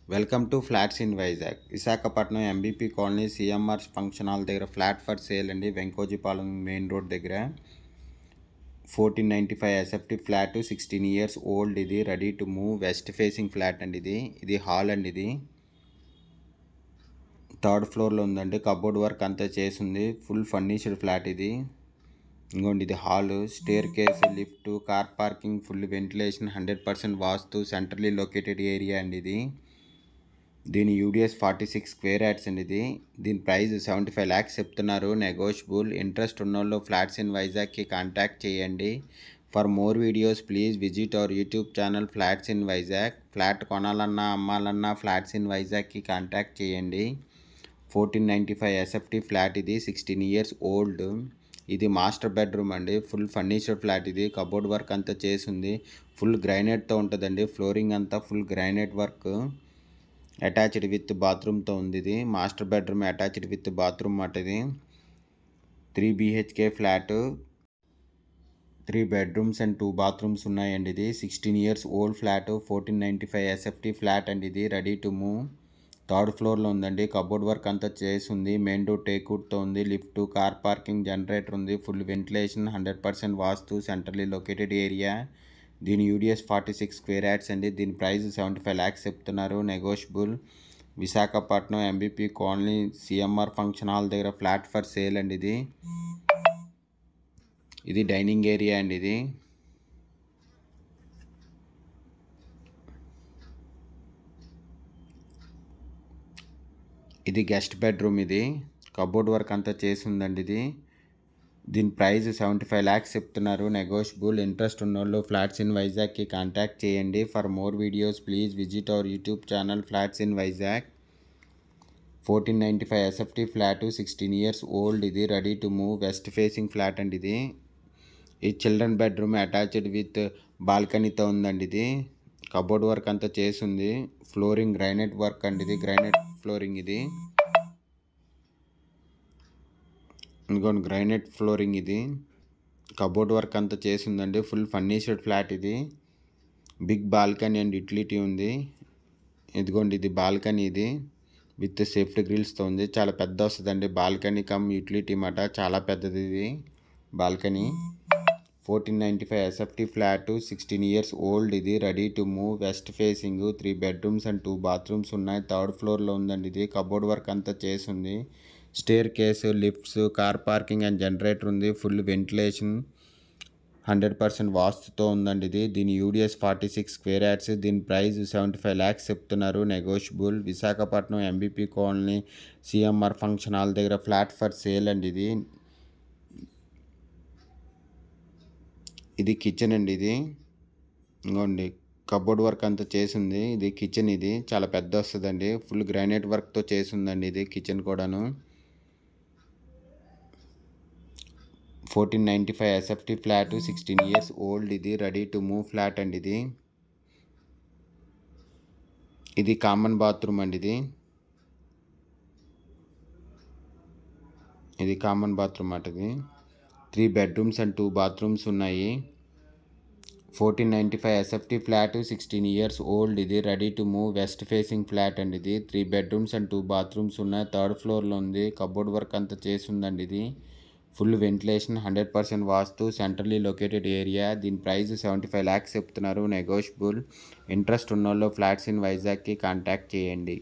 Welcome to flats in Vizag. Visakhapatnam MBP colony CMR function hall దగ్గర flat for sale అండి. Venkojipalem main road దగ్గర 1495 SFT flat, 16 years old. ఇది ready to move, west facing flat అండి. ఇది hall అండి. ఇది 3rd ఫ్లోర్లో ఉందండి. కబోర్డ్ వర్క్ అంతా చేసింది. ఫుల్ ఫర్నిష్డ్ ఫ్లాట్ ఇది. ఇంకోండి ఇది hall, staircase, lift, car parking, full ventilation, 100% vastu, centrally located area అండి. ఇది దీని యూడిఎస్ 46 స్క్వేర్ యార్డ్స్ అండి. దీని ప్రైస్ 75 lakhs చెప్తున్నారు, నెగోషియబుల్. ఇంట్రెస్ట్ ఉన్నోళ్ళు ఫ్లాట్స్ ఇన్ వైజాగ్కి కాంటాక్ట్ చేయండి. For more videos please visit our YouTube channel flats in Vizag. Flat కొనాలన్నా అమ్మాలన్నా ఫ్లాట్స్ ఇన్ వైజాగ్కి కాంటాక్ట్ చేయండి. 1495 ఎస్ఎఫ్టీ ఫ్లాట్ ఇది, 16 years ఓల్డ్. ఇది మాస్టర్ బెడ్రూమ్ అండి. ఫుల్ ఫర్నిచర్ ఫ్లాట్ ఇది. కబోర్డ్ వర్క్ అంతా చేసింది. ఫుల్ గ్రైనైట్తో ఉంటుందండి. ఫ్లోరింగ్ అంతా full granite work. Attached with బాత్రూమ్తో ఉంది. ఇది master bedroom attached with bathroom మాట. ఇది 3 BHK flat, 3 bedrooms and 2 bathrooms ఉన్నాయండి. ఇది 16 years old flat, 1495 SFT flat అండి. ఇది రెడీ టు మూవ్. 3rd ఫ్లోర్లో ఉందండి. కబోర్డ్ వర్క్ అంతా చేసింది. మెయిన్ డోర్ టేక్వుడ్తో ఉంది. లిఫ్ట్, కార్ పార్కింగ్, జనరేటర్ ఉంది. Full ventilation, 100% vastu, centrally located area. దీని యూడిఎస్ 46 స్క్వేర్ యార్డ్స్ అండి. దీని ప్రైస్ 75 lakhs చెప్తున్నారు, negotiable. Visakhapatnam MBP colony CMR function hall దగ్గర ఫ్లాట్ ఫర్ సేల్ అండి. ఇది డైనింగ్ ఏరియా అండి. ఇది గెస్ట్ బెడ్రూమ్. ఇది కబోర్డ్ వర్క్ అంతా చేసి ఉందండి. దీని ప్రైస్ 75 lakhs చెప్తున్నారు, నెగోషియబుల్. ఇంట్రెస్ట్ ఉన్నోళ్ళు ఫ్లాట్స్ ఇన్ వైజాగ్కి కాంటాక్ట్ చేయండి. For more videos please visit our YouTube channel flats in Vizag. 1495 SFT flat, 16 years old. ఇది ready to move, west facing flat అండి. ఇది చిల్డ్రన్ బెడ్రూమ్ అటాచ్డ్ విత్ బాల్కనీతో ఉందండి. ఇది కబోర్డ్ వర్క్ అంతా చేసింది. ఫ్లోరింగ్ గ్రైనైట్ వర్క్ అండి. ఇది గ్రైనైట్ ఫ్లోరింగ్. ఇది ఇంకోండి గ్రైనైట్ ఫ్లోరింగ్. ఇది కబోర్డ్ వర్క్ అంతా చేసిందండి. Full furnished flat. ఇది బిగ్ బాల్కనీ అండ్ యూటిలిటీ ఉంది. ఇదిగోండి ఇది బాల్కనీ. ఇది విత్ సేఫ్టీ గ్రిల్స్తో ఉంది. చాలా పెద్ద వస్తుందండి బాల్కనీ కమ్ యూటిలిటీ మాట. చాలా పెద్దది ఇది balcony. 1495 SFT flat, 16 years old. ఇది ready to move, west facing, 3 bedrooms and 2 bathrooms ఉన్నాయి. 3rd ఫ్లోర్లో ఉందండి. ఇది కబోర్డ్ వర్క్ అంతా చేసింది. Staircase, lifts, car parking and generator ఉంది. ఫుల్ వెంటిలేషన్, 100% వాస్తుతో ఉందండి. దీని యూడిఎస్ 46 స్క్వేర్ యార్డ్స్. దీని ప్రైస్ 75 lakhs చెప్తున్నారు, negotiable. Visakhapatnam MBP colony CMR function hall దగ్గర ఫ్లాట్ ఫర్ సేల్ అండి. ఇది కిచెన్ అండి. ఇంకోండి కబోర్డ్ వర్క్ అంతా చేసింది. ఇది కిచెన్. ఇది చాలా పెద్ద వస్తుందండి. ఫుల్ గ్రానైట్ వర్క్తో చేసిందండి. ఇది కిచెన్ కూడాను. 1495 ఎస్ఎఫ్టీ ఫ్లాట్, 16 years ఓల్డ్. ఇది రెడీ టు మూవ్ ఫ్లాట్ అండి. ఇది కామన్ బాత్రూమ్ అండి. ఇది కామన్ బాత్రూమ్ అట. 3 bedrooms అండ్ 2 bathrooms ఉన్నాయి. 1495 ఎస్ఎఫ్టీ ఫ్లాట్, 16 years ఓల్డ్. ఇది ready to move, west facing flat అండి. 3 bedrooms అండ్ 2 bathrooms ఉన్నాయి. 3rd ఫ్లోర్లో ఉంది. కబోర్డ్ వర్క్ అంతా చేసి ఉందండి. Full ventilation, 100% vastu, centrally located area. దీని ప్రైస్ 75 lakhs చెప్తున్నారు, నెగోషియబుల్. ఇంట్రెస్ట్ ఉన్నోళ్ళు ఫ్లాట్స్ ఇన్ వైజాగ్కి కాంటాక్ట్ చేయండి.